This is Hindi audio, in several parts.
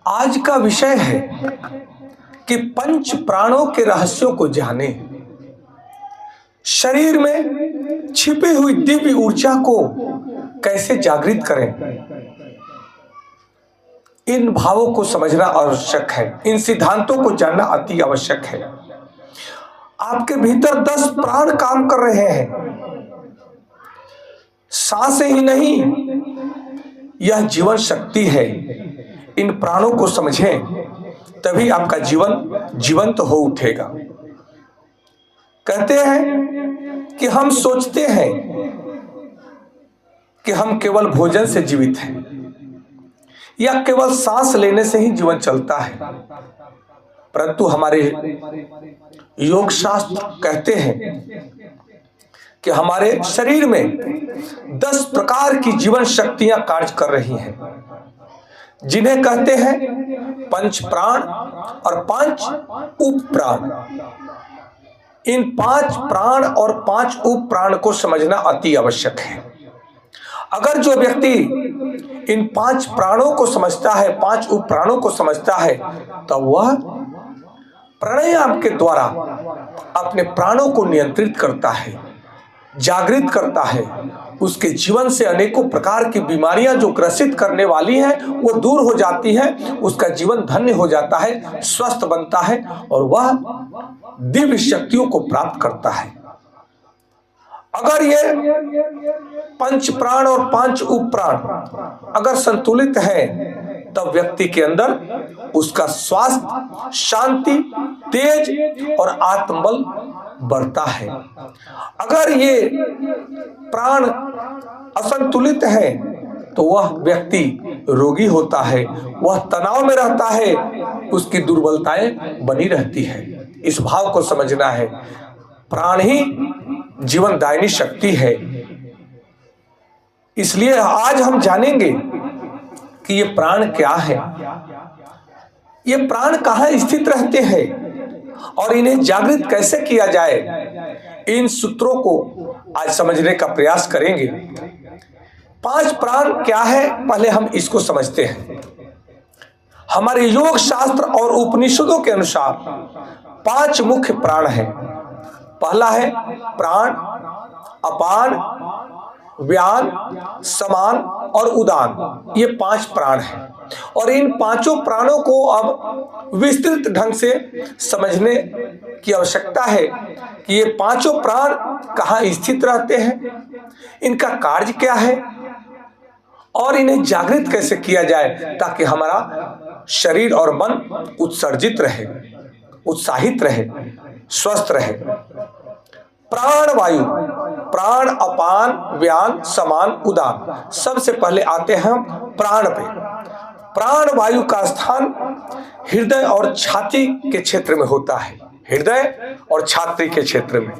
आज का विषय है कि पंच प्राणों के रहस्यों को जाने, शरीर में छिपी हुई दिव्य ऊर्जा को कैसे जागृत करें। इन भावों को समझना आवश्यक है, इन सिद्धांतों को जानना अति आवश्यक है। आपके भीतर 10 प्राण काम कर रहे हैं, सांसें ही नहीं, यह जीवन शक्ति है। इन प्राणों को समझें, तभी आपका जीवन जीवंत हो उठेगा। कहते हैं कि हम सोचते हैं कि हम केवल भोजन से जीवित हैं या केवल सांस लेने से ही जीवन चलता है, परंतु हमारे योग शास्त्र कहते हैं कि हमारे शरीर में 10 प्रकार की जीवन शक्तियां कार्य कर रही हैं, जिन्हें कहते हैं पंच प्राण और 5 उप प्राण। इन 5 प्राण और 5 उप प्राण को समझना अति आवश्यक है। अगर जो व्यक्ति इन 5 प्राणों को समझता है, 5 उप प्राणों को समझता है, तो वह प्राणायाम के द्वारा अपने प्राणों को नियंत्रित करता है, जागृत करता है। उसके जीवन से अनेकों प्रकार की बीमारियां जो ग्रसित करने वाली हैं वो दूर हो जाती हैं, उसका जीवन धन्य हो जाता है, स्वस्थ बनता है और वह दिव्य शक्तियों को प्राप्त करता है। अगर ये पंच प्राण और 5 उप प्राण अगर संतुलित है, तब व्यक्ति के अंदर उसका स्वास्थ्य, शांति, तेज और आत्मबल बढ़ता है। अगर ये प्राण असंतुलित है तो वह व्यक्ति रोगी होता है, वह तनाव में रहता है, उसकी दुर्बलताएं बनी रहती है। इस भाव को समझना है। प्राण ही जीवनदायिनी शक्ति है। इसलिए आज हम जानेंगे कि ये प्राण क्या है, ये प्राण कहाँ स्थित रहते हैं और इन्हें जागृत कैसे किया जाए। इन सूत्रों को आज समझने का प्रयास करेंगे। 5 प्राण क्या है, पहले हम इसको समझते हैं। हमारे योग शास्त्र और उपनिषदों के अनुसार 5 मुख्य प्राण हैं। पहला है प्राण, अपान, व्यान, समान और उदान। ये 5 प्राण हैं और इन 5 प्राणों को अब विस्तृत ढंग से समझने की आवश्यकता है कि ये 5 प्राण कहाँ स्थित रहते हैं, इनका कार्य क्या है और इन्हें जागृत कैसे किया जाए, ताकि हमारा शरीर और मन उत्सर्जित रहे, उत्साहित रहे, स्वस्थ रहे। प्राण वायु, प्राण, अपान, व्यान, समान, उदान। सबसे पहले आते हैं हम प्राण पे। प्राण वायु का स्थान हृदय और छाती के क्षेत्र में होता है। हृदय और छाती के क्षेत्र में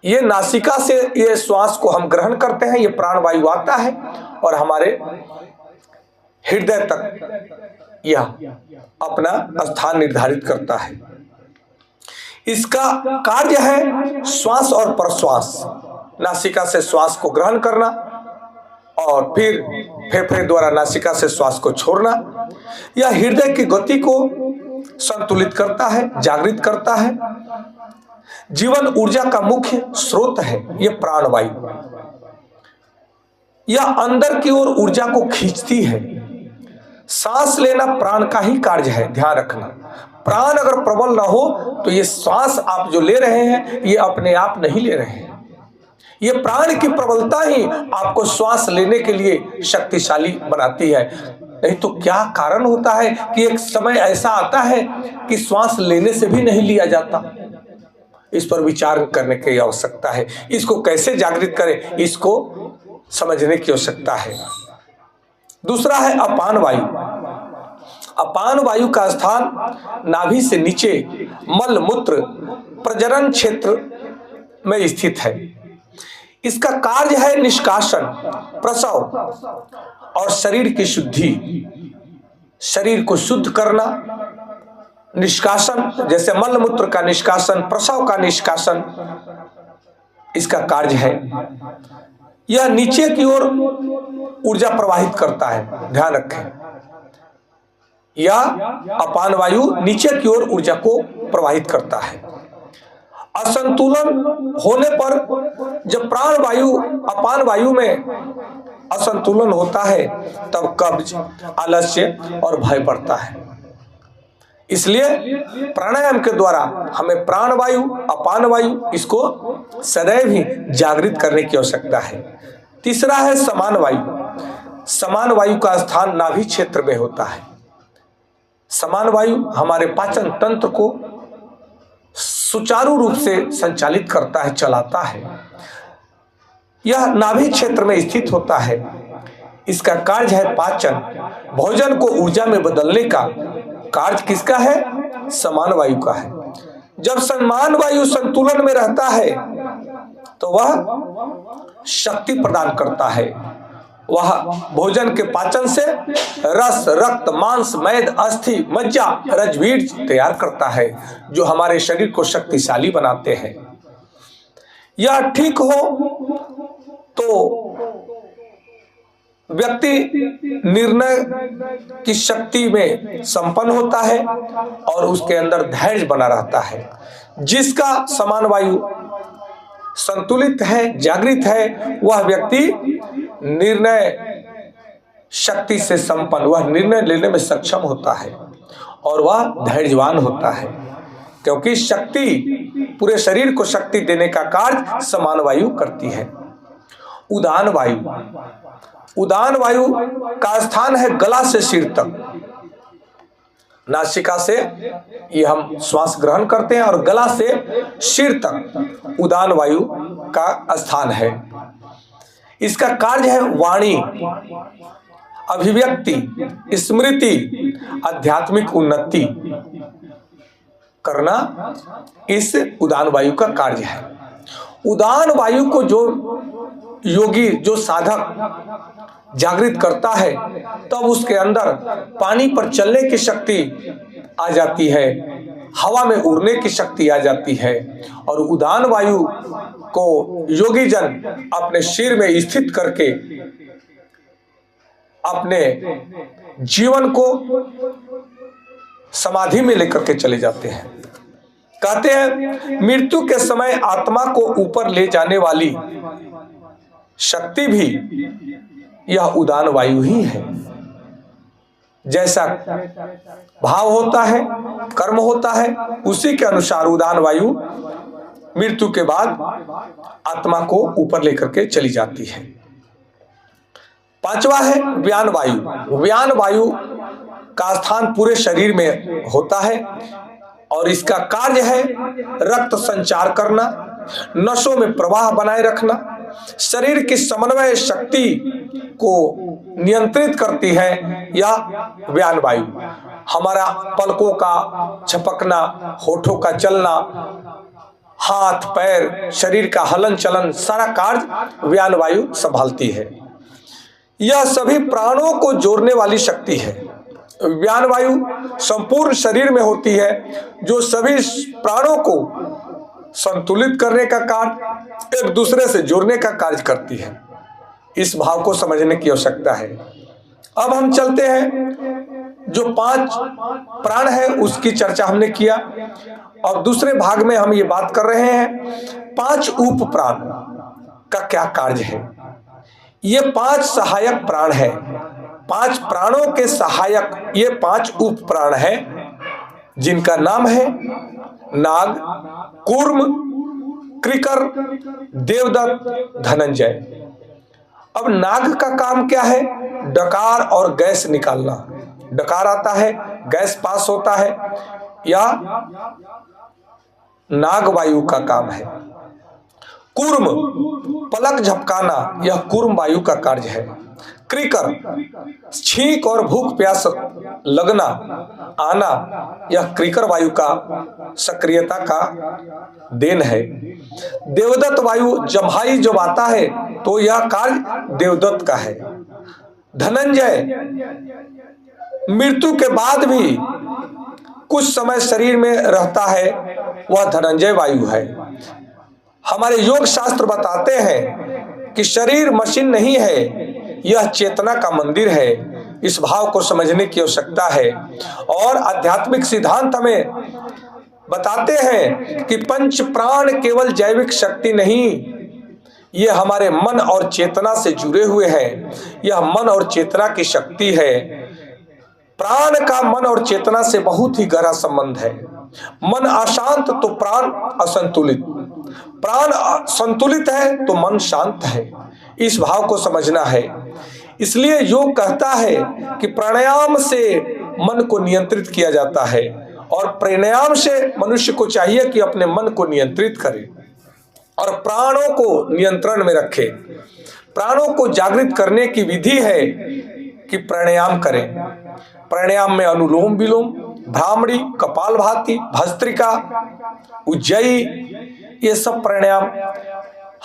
ये नासिका से ये श्वास को हम ग्रहण करते हैं, ये प्राण वायु आता है और हमारे हृदय तक यह अपना स्थान निर्धारित करता है। इसका कार्य है श्वास और प्रश्वास। नासिका से श्वास को ग्रहण करना और फिर फेफड़े द्वारा नासिका से श्वास को छोड़ना। यह हृदय की गति को संतुलित करता है, जागृत करता है। जीवन ऊर्जा का मुख्य स्रोत है यह प्राणवायु। यह अंदर की ओर ऊर्जा को खींचती है। सांस लेना प्राण का ही कार्य है, ध्यान रखना। प्राण अगर प्रबल ना हो तो ये श्वास आप जो ले रहे हैं ये अपने आप नहीं ले रहे हैं। ये प्राण की प्रबलता ही आपको श्वास लेने के लिए शक्तिशाली बनाती है। नहीं तो क्या कारण होता है कि एक समय ऐसा आता है कि श्वास लेने से भी नहीं लिया जाता। इस पर विचार करने की आवश्यकता है। इसको कैसे जागृत करें, इसको समझने की आवश्यकता है। दूसरा है अपान वायु। अपान वायु का स्थान नाभि से नीचे मल मूत्र प्रजनन क्षेत्र में स्थित है। इसका कार्य है निष्कासन, प्रसव और शरीर की शुद्धि। शरीर को शुद्ध करना, निष्कासन, जैसे मल मूत्र का निष्कासन, प्रसव का निष्कासन, इसका कार्य है। यह नीचे की ओर ऊर्जा प्रवाहित करता है, ध्यान रखें। या अपान वायु नीचे की ओर ऊर्जा को प्रवाहित करता है। असंतुलन होने पर जब प्राण वायु अपान वायु में असंतुलन होता है तब कब्ज, आलस्य और भय बढ़ता है। इसलिए प्राणायाम के द्वारा हमें प्राण वायु, अपान वायु इसको सदैव ही जागृत करने की आवश्यकता है। तीसरा है समान वायु। समान वायु का स्थान नाभि क्षेत्र में होता है। समान वायु हमारे पाचन तंत्र को सुचारू रूप से संचालित करता है, चलाता है। यह नाभि क्षेत्र में स्थित होता है। इसका कार्य है पाचन, भोजन को ऊर्जा में बदलने का कार्य किसका है? समान वायु का है। जब समान वायु संतुलन में रहता है तो वह शक्ति प्रदान करता है। वह भोजन के पाचन से रस, रक्त, मांस, मेद, अस्थि, मज्जा, रजवीर तैयार करता है जो हमारे शरीर को शक्तिशाली बनाते हैं। यह ठीक हो तो व्यक्ति निर्णय की शक्ति में संपन्न होता है और उसके अंदर धैर्य बना रहता है। जिसका समान वायु संतुलित है, जागृत है, वह व्यक्ति निर्णय शक्ति से संपन्न, वह निर्णय लेने में सक्षम होता है और वह धैर्यवान होता है, क्योंकि शक्ति, पूरे शरीर को शक्ति देने का कार्य समान वायु करती है। उदान वायु। उदान वायु का स्थान है गला से सिर तक। नासिका से ये हम श्वास ग्रहण करते हैं और गला से सिर तक उदान वायु का स्थान है। इसका कार्य है वाणी, अभिव्यक्ति, स्मृति, आध्यात्मिक उन्नति करना इस उदान वायु का कार्य है। उदान वायु को जो योगी, जो साधक जागृत करता है तब उसके अंदर पानी पर चलने की शक्ति आ जाती है, हवा में उड़ने की शक्ति आ जाती है और उदान वायु को योगी जन अपने सिर में स्थित करके अपने जीवन को समाधि में लेकर के चले जाते हैं। कहते हैं मृत्यु के समय आत्मा को ऊपर ले जाने वाली शक्ति भी यह उदान वायु ही है। जैसा भाव होता है, कर्म होता है, उसी के अनुसार उदान वायु मृत्यु के बाद आत्मा को ऊपर लेकर के चली जाती है। पांचवा है व्यान वायु। व्यान वायु का स्थान पूरे शरीर में होता है और इसका कार्य है रक्त संचार करना, नसों में प्रवाह बनाए रखना, शरीर की समन्वय शक्ति को नियंत्रित करती है यह व्यान वायु। हमारा पलकों का झपकना, होठों का चलना, हाथ पैर, शरीर का हलन चलन, सारा कार्य व्यान वायु संभालती है। यह सभी प्राणों को जोड़ने वाली शक्ति है। व्यान वायु संपूर्ण शरीर में होती है जो सभी प्राणों को संतुलित करने का कार्य, एक दूसरे से जोड़ने का कार्य करती है। इस भाव को समझने की आवश्यकता है। अब हम चलते हैं, जो 5 प्राण है उसकी चर्चा हमने किया और दूसरे भाग में हम ये बात कर रहे हैं 5 उप प्राण का क्या कार्य है। ये 5 सहायक प्राण है, 5 प्राणों के सहायक ये 5 उप प्राण है जिनका नाम है नाग, कूर्म, कृकर, देवदत्त, धनंजय। अब नाग का काम क्या है? डकार और गैस निकालना। डकार आता है, गैस पास होता है, या नाग वायु का काम है। कूर्म पलक झपकाना, यह कूर्म वायु का कार्य है। कृकर छींक और भूख प्यास लगना, आना, यह कृकर वायु का सक्रियता का देन है। देवदत्त वायु जम्हाई जब आता है तो यह कार्य देवदत्त का है। धनंजय मृत्यु के बाद भी कुछ समय शरीर में रहता है, वह धनंजय वायु है। हमारे योग शास्त्र बताते हैं कि शरीर मशीन नहीं है, यह चेतना का मंदिर है। इस भाव को समझने की आवश्यकता है। और आध्यात्मिक सिद्धांत हमें बताते हैं कि पंच प्राण केवल जैविक शक्ति नहीं, ये हमारे मन और चेतना से जुड़े हुए हैं। यह मन और चेतना की शक्ति है। प्राण का मन और चेतना से बहुत ही गहरा संबंध है। मन अशांत तो प्राण असंतुलित, प्राण संतुलित है तो मन शांत है। इस भाव को समझना है। इसलिए योग कहता है कि प्राणायाम से मन को नियंत्रित किया जाता है, और प्राणायाम से मनुष्य को चाहिए कि अपने मन को नियंत्रित करे और प्राणों को नियंत्रण में रखे। प्राणों को जागृत करने की विधि है कि प्राणायाम करें। प्राणायाम में अनुलोम विलोम, भ्रामरी, कपालभाति, भस्त्रिका, उज्जयी, ये सब प्राणायाम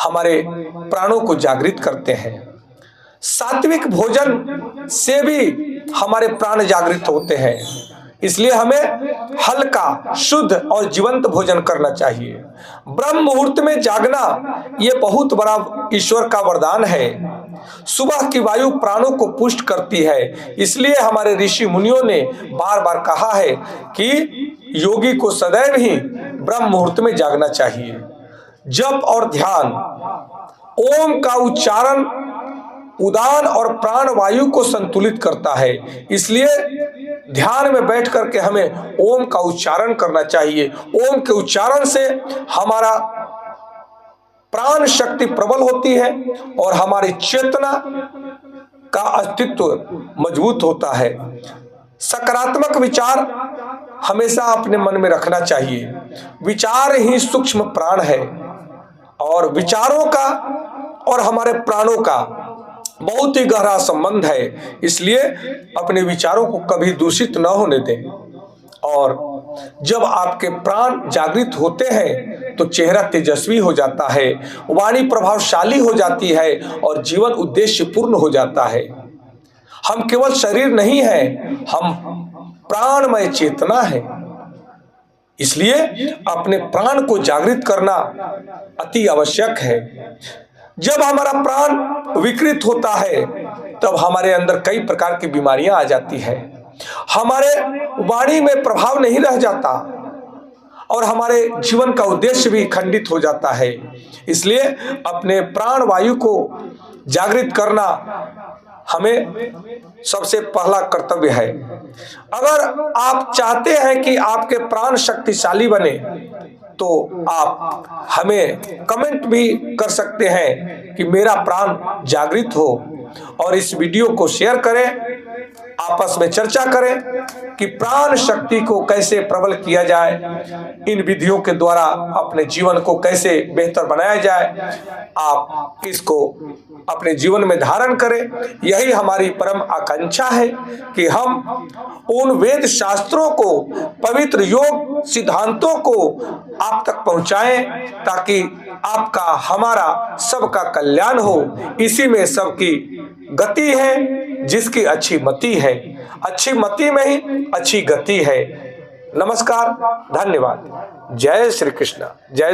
हमारे प्राणों को जागृत करते हैं। सात्विक भोजन से भी हमारे प्राण जागृत होते हैं। इसलिए हमें हल्का, शुद्ध और जीवंत भोजन करना चाहिए। ब्रह्म मुहूर्त में जागना ये बहुत बड़ा ईश्वर का वरदान है। सुबह की वायु प्राणों को पुष्ट करती है। इसलिए हमारे ऋषि मुनियों ने बार बार कहा है कि योगी को सदैव ही ब्रह्म मुहूर्त में जागना चाहिए। जप और ध्यान, ओम का उच्चारण उदान और प्राण वायु को संतुलित करता है। इसलिए ध्यान में बैठ करके हमें ओम का उच्चारण करना चाहिए। ओम के उच्चारण से हमारा प्राण शक्ति प्रबल होती है और हमारी चेतना का अस्तित्व मजबूत होता है। सकारात्मक विचार हमेशा अपने मन में रखना चाहिए। विचार ही सूक्ष्म प्राण है, और विचारों का और हमारे प्राणों का बहुत ही गहरा संबंध है। इसलिए अपने विचारों को कभी दूषित न होने दें। और जब आपके प्राण जागृत होते हैं तो चेहरा तेजस्वी हो जाता है, वाणी प्रभावशाली हो जाती है और जीवन उद्देश्य पूर्ण हो जाता है। हम केवल शरीर नहीं है, हम प्राणमय चेतना है। इसलिए अपने प्राण को जागृत करना अति आवश्यक है। जब हमारा प्राण विकृत होता है तब हमारे अंदर कई प्रकार की बीमारियां आ जाती है। हमारे वाणी में प्रभाव नहीं रह जाता और हमारे जीवन का उद्देश्य भी खंडित हो जाता है। इसलिए अपने प्राण वायु को जागृत करना हमें सबसे पहला कर्तव्य है। अगर आप चाहते हैं कि आपके प्राण शक्तिशाली बने तो आप हमें कमेंट भी कर सकते हैं कि मेरा प्राण जागृत हो, और इस वीडियो को शेयर करें, आपस में चर्चा करें कि प्राण शक्ति को कैसे प्रबल किया जाए, इन विधियों के द्वारा अपने जीवन को कैसे बेहतर बनाया जाए। आप इसको अपने जीवन में धारण करें। यही हमारी परम आकांक्षा है कि हम उन वेद शास्त्रों को, पवित्र योग सिद्धांतों को आप तक पहुंचाएं, ताकि आपका, हमारा, सबका कल्याण हो। इसी में सबकी गति है, जिसकी अच्छी मति है। अच्छी मति में ही अच्छी गति है। नमस्कार, धन्यवाद। जय श्री कृष्ण। जय